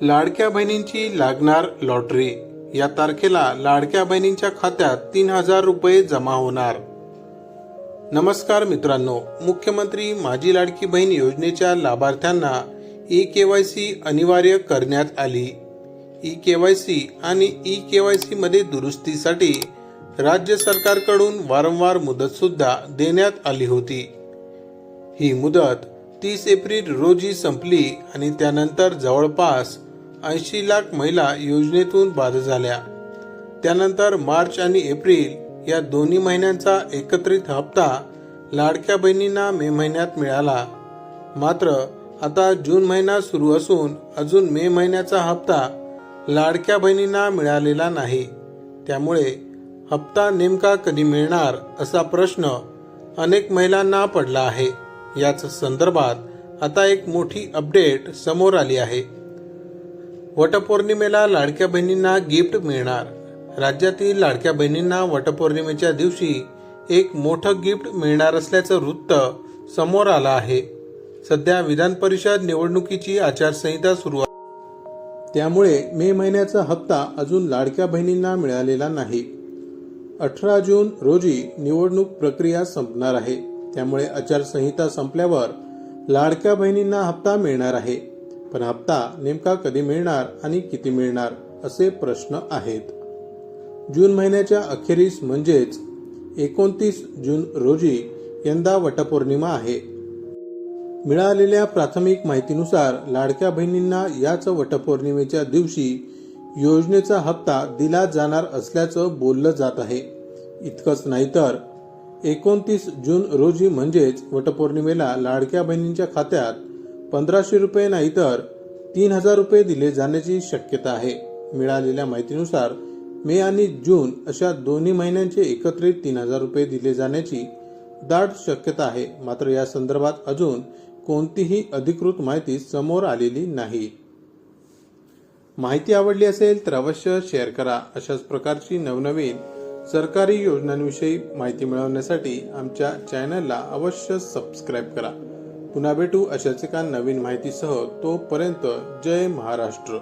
लाडक्या बहिणींची लागणार लॉटरी। या तारखेला लाडक्या बहिणींच्या खात्यात 3,000 रुपये जमा होणार। नमस्कार मित्रांनो, मुख्यमंत्री माझी लाडकी बहीण योजनेच्या लाभार्थ्यांना ई-केवायसी अनिवार्य करण्यात आली। ई-केवायसी आणि ई-केवायसी मध्ये दुरुस्तीसाठी राज्य सरकारकडून वारंवार मुदत सुद्धा देण्यात आली होती। ही मुदत 30 एप्रिल रोजी संपली आणि त्यानंतर जवळपास 80 लाख महिला योजनेतून बाद झाल्या। त्यानंतर मार्च आणि एप्रिल या दोन्ही महिन्यांचा एकत्रित हप्ता लाडक्या बहिणींना मे महिन्यात मिळाला। मात्र आता जून महिना सुरू असून अजून मे महिन्याचा हप्ता लाडक्या बहिणींना मिळालेला नाही। त्यामुळे हप्ता नेमका कधी मिळणार असा प्रश्न अनेक महिलांना पडला आहे। याच संदर्भात आता एक मोठी अपडेट समोर आली आहे। वटपौर्णिमेला लाडक्या बहिणींना गिफ्ट मिळणार। राज्यातील लाडक्या बहिणींना वटपौर्णिमेच्या दिवशी एक मोठं गिफ्ट मिळणार असल्याचं वृत्त समोर आलं आहे। सध्या विधान परिषद निवडणुकीची आचारसंहिता सुरू आहे, त्यामुळे मे महिन्याचा हप्ता अजून लाडक्या बहिणींना मिळालेला नाही। 18 जून रोजी निवडणूक प्रक्रिया संपणार आहे, त्यामुळे आचारसंहिता संपल्यावर लाडक्या बहिणींना हप्ता मिळणार आहे। पण हप्ता नेमका कधी मिळणार आणि किती मिळणार असे प्रश्न आहेत। जून महिन्याच्या अखेरीस म्हणजेच 29 जून रोजी यंदा वटपौर्णिमा आहे। मिळालेल्या प्राथमिक माहितीनुसार लाडक्या बहिणींना याच वटपौर्णिमेच्या दिवशी योजनेचा हप्ता दिला जाणार असल्याचं बोललं जात आहे। इतकंच नाही तर 29 जून रोजी म्हणजेच वटपौर्णिमेला लाडक्या बहिणींच्या खात्यात 1,500 रुपये नाही तर 3,000 रुपये दिले जाण्याची शक्यता आहे। मिळालेल्या माहितीनुसार मे आणि जून अशा दोन्ही महिन्यांचे एकत्रित 3,000 रुपये दिले जाण्याची दाट शक्यता आहे। मात्र या संदर्भात अजून कोणतीही अधिकृत माहिती समोर आलेली नाही। माहिती आवडली असेल तर अवश्य शेअर करा। अशाच प्रकारची नवनवीन सरकारी योजनांविषयी माहिती मिळवण्यासाठी आमच्या चॅनलला अवश्य सबस्क्राईब करा। पुन्हा भेटू अशाच एका नवीन माहितीसह। तोपर्यंत जय महाराष्ट्र।